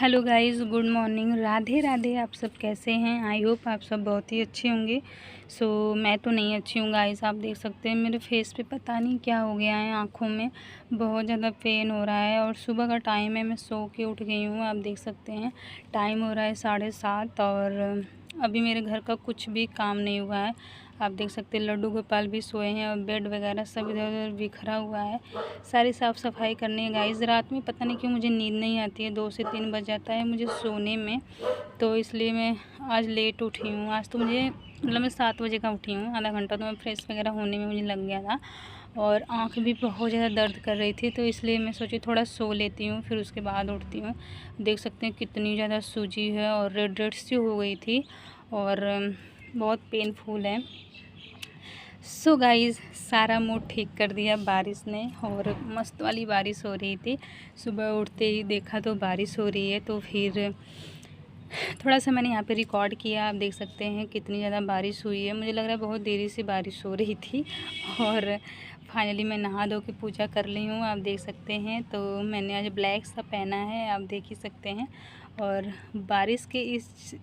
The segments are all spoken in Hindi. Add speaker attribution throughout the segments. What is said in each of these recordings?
Speaker 1: Hello guys, good morning, Radhe Radhe. आप सब कैसे हैं? आई होप आप सब बहुत ही अच्छे होंगे। मैं तो नहीं अच्छी हूँ गाइस। आप देख सकते हैं मेरे फेस पे पता नहीं क्या हो गया है, आँखों में बहुत ज़्यादा पेन हो रहा है। और सुबह का टाइम है, मैं सो के उठ गई हूँ। आप देख सकते हैं टाइम हो रहा है 7:30 और अभी मेरे घर का कुछ भी काम नहीं हुआ है। आप देख सकते हैं लड्डू गोपाल भी सोए हैं और बेड वगैरह सब इधर उधर बिखरा हुआ है। सारी साफ़ सफाई करनी है गाइस। रात में पता नहीं क्यों मुझे नींद नहीं आती है, 2 से 3 बज जाता है मुझे सोने में। तो इसलिए मैं आज लेट उठी हूँ। आज तो मुझे मतलब मैं 7 बजे का उठी हूँ। आधा घंटा तो मैं फ्रेश वगैरह होने में मुझे लग गया था और आँख भी बहुत ज़्यादा दर्द कर रही थी, तो इसलिए मैं सोची थोड़ा सो लेती हूँ, फिर उसके बाद उठती हूँ। देख सकते हैं कितनी ज़्यादा सूजी है और रेड रेड सी हो गई थी और बहुत पेनफुल है। गाइज़, सारा मूड ठीक कर दिया बारिश ने और मस्त वाली बारिश हो रही थी। सुबह उठते ही देखा तो बारिश हो रही है, तो फिर थोड़ा सा मैंने यहाँ पे रिकॉर्ड किया। आप देख सकते हैं कितनी ज़्यादा बारिश हुई है। मुझे लग रहा है बहुत देरी से बारिश हो रही थी और फाइनली मैं नहा धो के पूजा कर ली हूँ। आप देख सकते हैं तो मैंने आज ब्लैक सा पहना है, आप देख ही सकते हैं। और बारिश के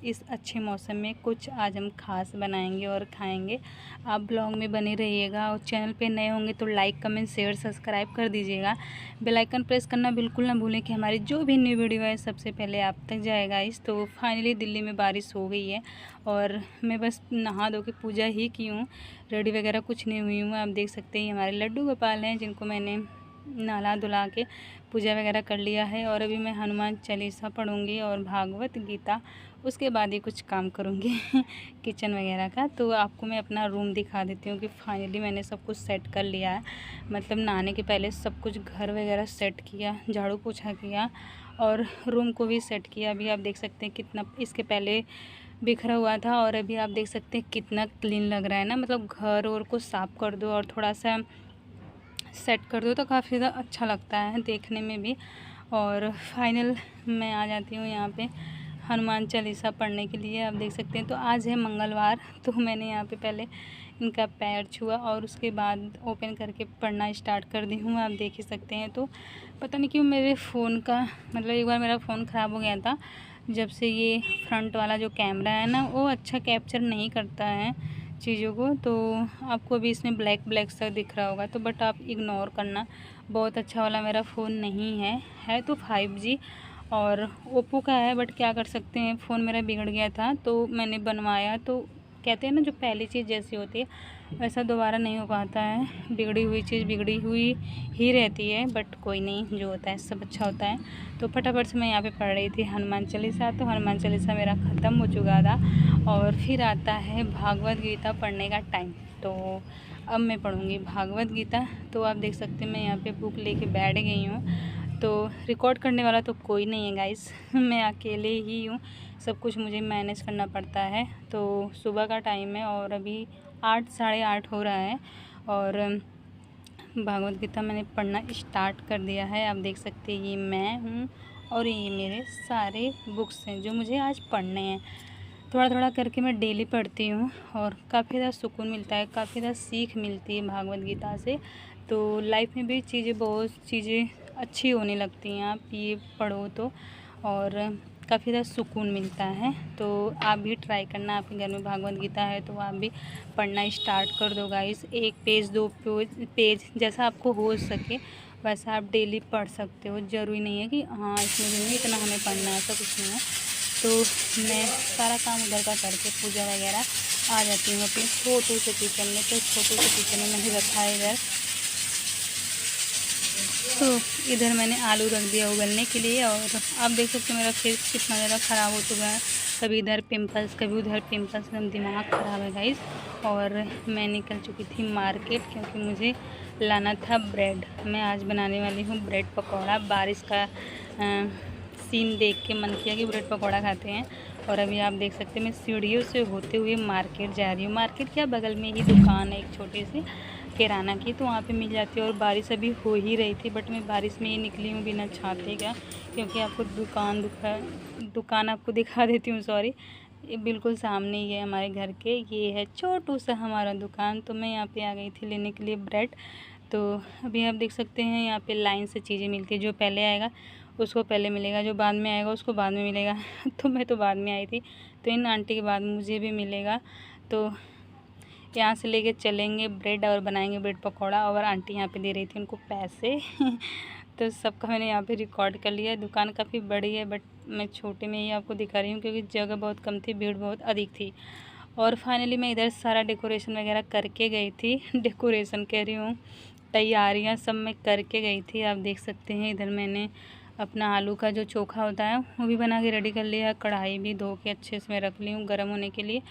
Speaker 1: इस अच्छे मौसम में कुछ आज हम खास बनाएंगे और खाएंगे। आप ब्लॉग में बने रहिएगा और चैनल पे नए होंगे तो लाइक कमेंट शेयर सब्सक्राइब कर दीजिएगा। बेल आइकन प्रेस करना बिल्कुल ना भूलें कि हमारी जो भी न्यू वीडियो है सबसे पहले आप तक जाएगा। तो फाइनली दिल्ली में बारिश हो गई है और मैं बस नहा धो के पूजा ही की हूँ, रेडी वगैरह कुछ नहीं हुई हूँ। आप देख सकते हैं हमारे लड्डू गोपाल हैं जिनको मैंने नहला धुला के पूजा वगैरह कर लिया है। और अभी मैं हनुमान चालीसा पढ़ूँगी और भागवत गीता, उसके बाद ही कुछ काम करूँगी किचन वगैरह का। तो आपको मैं अपना रूम दिखा देती हूँ कि फाइनली मैंने सब कुछ सेट कर लिया है। मतलब नहाने के पहले सब कुछ घर वगैरह सेट किया, झाड़ू पोछा किया और रूम को भी सेट किया। अभी आप देख सकते हैं कितना इसके पहले बिखरा हुआ था और अभी आप देख सकते हैं कितना क्लीन लग रहा है ना। मतलब घर और को साफ़ कर दो और थोड़ा सा सेट कर दो तो काफ़ी ज़्यादा अच्छा लगता है देखने में भी। और फाइनल मैं आ जाती हूँ यहाँ पे हनुमान चालीसा पढ़ने के लिए। आप देख सकते हैं तो आज है मंगलवार, तो मैंने यहाँ पे पहले इनका पैर छुआ और उसके बाद ओपन करके पढ़ना स्टार्ट कर दी हूँ। आप देख ही सकते हैं। तो पता नहीं क्यों मेरे फ़ोन का मतलब एक बार मेरा फ़ोन ख़राब हो गया था, जब से ये फ्रंट वाला जो कैमरा है ना वो अच्छा कैप्चर नहीं करता है चीज़ों को। तो आपको भी इसमें ब्लैक ब्लैक सा दिख रहा होगा, तो बट आप इग्नोर करना। बहुत अच्छा वाला मेरा फ़ोन नहीं है तो 5G और ओप्पो का है, बट क्या कर सकते हैं, फ़ोन मेरा बिगड़ गया था तो मैंने बनवाया। तो कहते हैं ना जो पहली चीज़ जैसी होती है वैसा दोबारा नहीं हो पाता है, बिगड़ी हुई चीज़ बिगड़ी हुई ही रहती है। बट कोई नहीं, जो होता है सब अच्छा होता है। तो फटाफट से मैं यहाँ पे पढ़ रही थी हनुमान चालीसा। तो हनुमान चालीसा मेरा ख़त्म हो चुका था और फिर आता है भागवत गीता पढ़ने का टाइम। तो अब मैं पढ़ूँगी भागवत गीता। तो आप देख सकते हैं मैं यहाँ पे बुक लेके बैठ गई हूँ। तो रिकॉर्ड करने वाला तो कोई नहीं है गाइस मैं अकेले ही हूँ, सब कुछ मुझे मैनेज करना पड़ता है। तो सुबह का टाइम है और अभी 8 साढ़े 8 हो रहा है और भागवत गीता मैंने पढ़ना स्टार्ट कर दिया है। आप देख सकते हैं ये मैं हूँ और ये मेरे सारे बुक्स हैं जो मुझे आज पढ़ने हैं। थोड़ा थोड़ा करके मैं डेली पढ़ती हूँ और काफ़ी ज़्यादा सुकून मिलता है, काफ़ी ज़्यादा सीख मिलती है भागवत गीता से। तो लाइफ में भी बहुत चीज़ें अच्छी होने लगती हैं आप ये पढ़ो तो, और काफ़ी ज़्यादा सुकून मिलता है। तो आप भी ट्राई करना, आपके घर में भागवत गीता है तो आप भी पढ़ना स्टार्ट कर दो गाइस। 1 पेज 2 पेज जैसा आपको हो सके वैसा आप डेली पढ़ सकते हो। ज़रूरी नहीं है कि हाँ इसमें दिन में इतना हमें पढ़ना है, ऐसा कुछ नहीं है। तो मैं सारा काम उधर का करके पूजा वगैरह आ जाती हूँ अपने छोटे से किचन में। तो छोटे से किचन में मैंने रखा है इधर, तो इधर मैंने आलू रख दिया उबलने के लिए। और आप देख सकते हैं मेरा फेस कितना ज़्यादा ख़राब हो चुका है, कभी इधर पिंपल्स कभी उधर पिंपल्स, एकदम दिमाग ख़राब है गाइस। और मैं निकल चुकी थी मार्केट क्योंकि मुझे लाना था ब्रेड। मैं आज बनाने वाली हूँ ब्रेड पकौड़ा। बारिश का सीन देख के मन किया कि ब्रेड पकौड़ा खाते हैं। और अभी आप देख सकते हैं मैं सीढ़ियों से होते हुए मार्केट जा रही हूँ। मार्केट क्या, बगल में ही दुकान है एक छोटी सी किराना की, तो वहाँ पे मिल जाती है। और बारिश अभी हो ही रही थी बट मैं बारिश में ही निकली हूँ बिना छाते का, क्योंकि आपको दुकान आपको दिखा देती हूँ। सॉरी, ये बिल्कुल सामने ही है हमारे घर के, ये है छोटू सा हमारा दुकान। तो मैं यहाँ पे आ गई थी लेने के लिए ब्रेड। तो अभी आप देख सकते हैं यहाँ पे लाइन से चीज़ें मिलती है, जो पहले आएगा उसको पहले मिलेगा, जो बाद में आएगा उसको बाद में मिलेगा। तो मैं तो बाद में आई थी, तो इन आंटी के बाद मुझे भी मिलेगा। तो यहाँ से लेके चलेंगे ब्रेड और बनाएंगे ब्रेड पकौड़ा, और आंटी यहाँ पे दे रही थी उनको पैसे। तो सबका मैंने यहाँ पे रिकॉर्ड कर लिया। दुकान काफ़ी बड़ी है, बट मैं छोटे में ही आपको दिखा रही हूँ क्योंकि जगह बहुत कम थी, भीड़ बहुत अधिक थी। और फाइनली मैं इधर सारा डेकोरेशन वगैरह करके गई थी। डेकोरेशन कह रही हूँ, तैयारियाँ सब मैं करके गई थी। आप देख सकते हैं इधर मैंने अपना आलू का जो चोखा होता है वो भी बना के रेडी कर लिया। कढ़ाई भी धो के अच्छे से मैं रख ली हूँ गर्म होने के लिए,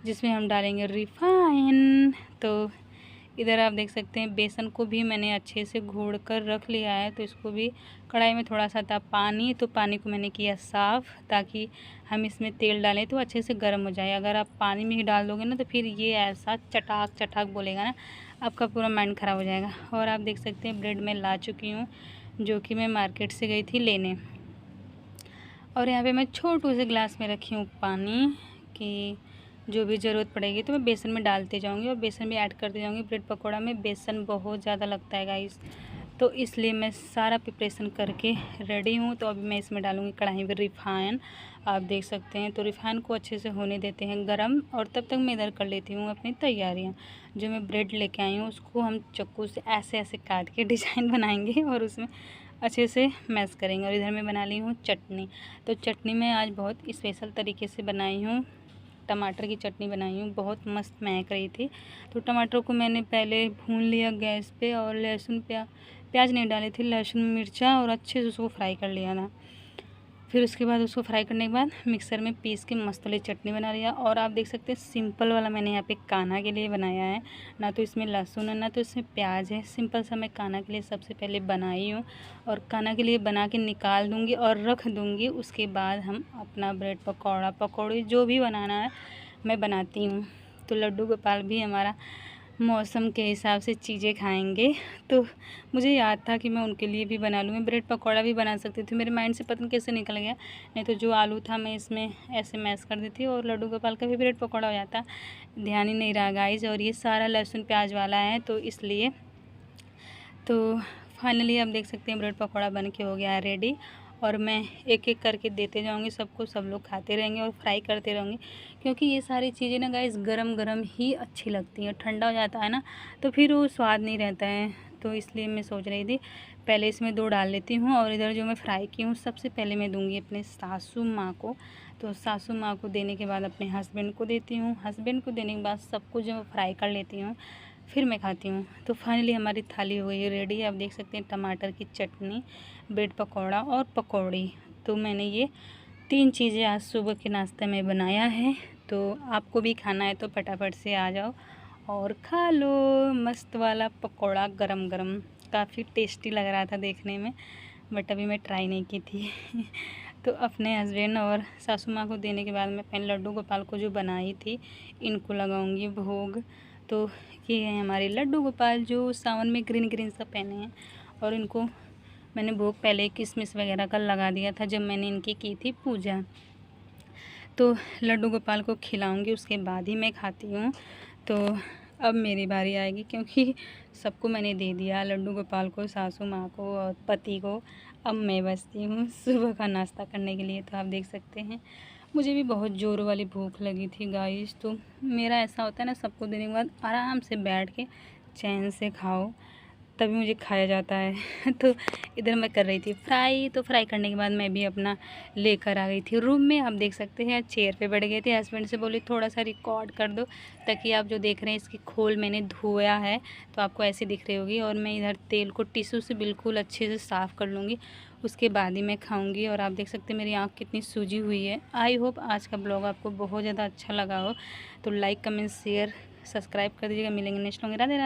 Speaker 1: जिसमें हम डालेंगे रिफाइन। तो इधर आप देख सकते हैं बेसन को भी मैंने अच्छे से घोड़ कर रख लिया है। तो इसको भी कढ़ाई में थोड़ा सा था पानी, तो पानी को मैंने किया साफ़, ताकि हम इसमें तेल डालें तो अच्छे से गर्म हो जाए। अगर आप पानी में ही डाल दोगे ना तो फिर ये ऐसा चटाक चटाक बोलेगा ना, आपका पूरा माइंड ख़राब हो जाएगा। और आप देख सकते हैं ब्रेड मैं ला चुकी हूँ, जो कि मैं मार्केट से गई थी लेने। और यहाँ पे मैं छोटू से ग्लास में रखी हूँ पानी, कि जो भी ज़रूरत पड़ेगी तो मैं बेसन में डालते जाऊँगी और बेसन भी ऐड करते जाऊँगी। ब्रेड पकौड़ा में बेसन बहुत ज़्यादा लगता है गाइस, तो इसलिए मैं सारा प्रिपरेशन करके रेडी हूँ। तो अभी मैं इसमें डालूँगी कढ़ाई में रिफाइन, आप देख सकते हैं। तो रिफाइन को अच्छे से होने देते हैं गरम, और तब तक मैं इधर कर लेती हूँ अपनी तैयारियाँ। जो मैं ब्रेड लेके आई हूँ उसको हम चाकू से ऐसे ऐसे काट के डिज़ाइन बनाएंगे और उसमें अच्छे से मैश करेंगे। और इधर मैं बना ली हूँ चटनी। तो चटनी मैं आज बहुत स्पेशल तरीके से बनाई हूँ, टमाटर की चटनी बनाई हूँ, बहुत मस्त महक रही थी। तो टमाटर को मैंने पहले भून लिया गैस पे, और लहसुन प्याज नहीं डाली थी, लहसुन मिर्चा, और अच्छे से उसको फ्राई कर लिया था। फिर उसके बाद उसको फ्राई करने के बाद मिक्सर में पीस के मस्त वाली चटनी बना लिया। और आप देख सकते हैं सिंपल वाला मैंने यहाँ पे कान्हा के लिए बनाया है, ना तो इसमें लहसुन है ना तो इसमें प्याज है। सिंपल सा मैं कान्हा के लिए सबसे पहले बनाई हूँ, और कान्हा के लिए बना के निकाल दूँगी और रख दूँगी। उसके बाद हम अपना ब्रेड पकौड़ा पकौड़ी जो भी बनाना है मैं बनाती हूँ। तो लड्डू गोपाल भी हमारा मौसम के हिसाब से चीज़ें खाएंगे, तो मुझे याद था कि मैं उनके लिए भी बना लूँ। मैं ब्रेड पकौड़ा भी बना सकती थी, मेरे माइंड से पता नहीं कैसे निकल गया। नहीं तो जो आलू था मैं इसमें ऐसे मैश कर देती और लड्डू गोपाल का भी ब्रेड पकौड़ा हो जाता। ध्यान ही नहीं रहा गाइस। और ये सारा लहसुन प्याज वाला है, तो इसलिए तो फाइनली आप देख सकते हैं ब्रेड पकौड़ा बन के हो गया है रेडी। और मैं एक एक करके देते जाऊंगी सबको, सब लोग खाते रहेंगे और फ्राई करते रहेंगे, क्योंकि ये सारी चीज़ें ना गाइस गरम गरम ही अच्छी लगती हैं। ठंडा हो जाता है ना तो फिर वो स्वाद नहीं रहता है। तो इसलिए मैं सोच रही थी पहले इसमें 2 डाल लेती हूँ, और इधर जो मैं फ्राई की हूँ सबसे पहले मैं दूँगी अपने सासू माँ को। तो सासू माँ को देने के बाद अपने हस्बैंड को देती हूँ, हस्बैंड को देने के बाद सब कुछ जो मैं फ्राई कर लेती हूँ फिर मैं खाती हूँ। तो फाइनली हमारी थाली हो गई है रेडी। आप देख सकते हैं टमाटर की चटनी, ब्रेड पकौड़ा और पकौड़ी। तो मैंने ये 3 चीज़ें आज सुबह के नाश्ते में बनाया है। तो आपको भी खाना है तो फटाफट से आ जाओ और खा लो मस्त वाला पकौड़ा गरम गरम। काफ़ी टेस्टी लग रहा था देखने में, बट अभी मैं ट्राई नहीं की थी। तो अपने हस्बैंड और सासू माँ को देने के बाद मैं अपने लड्डू गोपाल को जो बनाई थी इनको लगाऊंगी भोग। तो ये है हमारे लड्डू गोपाल जो सावन में ग्रीन ग्रीन सा पहने हैं, और इनको मैंने भोग पहले किशमिश वगैरह का लगा दिया था जब मैंने इनकी की थी पूजा। तो लड्डू गोपाल को खिलाऊंगी उसके बाद ही मैं खाती हूँ। तो अब मेरी बारी आएगी, क्योंकि सबको मैंने दे दिया, लड्डू गोपाल को, सासू माँ को और पति को। अब मैं बचती हूँ सुबह का नाश्ता करने के लिए। तो आप देख सकते हैं मुझे भी बहुत ज़ोर वाली भूख लगी थी गाइस। तो मेरा ऐसा होता है ना, सबको देने के बाद आराम से बैठ के चैन से खाओ तभी मुझे खाया जाता है। तो इधर मैं कर रही थी फ्राई। तो फ्राई करने के बाद मैं भी अपना लेकर आ गई थी रूम में। आप देख सकते हैं चेयर पे बैठ गए थे। हस्बैंड से बोली थोड़ा सा रिकॉर्ड कर दो, ताकि आप जो देख रहे हैं इसकी खोल मैंने धोया है तो आपको ऐसी दिख रही होगी। और मैं इधर तेल को टिश्यू से बिल्कुल अच्छे से साफ़ कर लूँगी, उसके बाद ही मैं खाऊंगी। और आप देख सकते हैं मेरी आँख कितनी सूजी हुई है। आई होप आज का ब्लॉग आपको बहुत ज़्यादा अच्छा लगा हो। तो लाइक कमेंट शेयर सब्सक्राइब कर दीजिएगा। मिलेंगे नेक्स्ट। राधे राधे।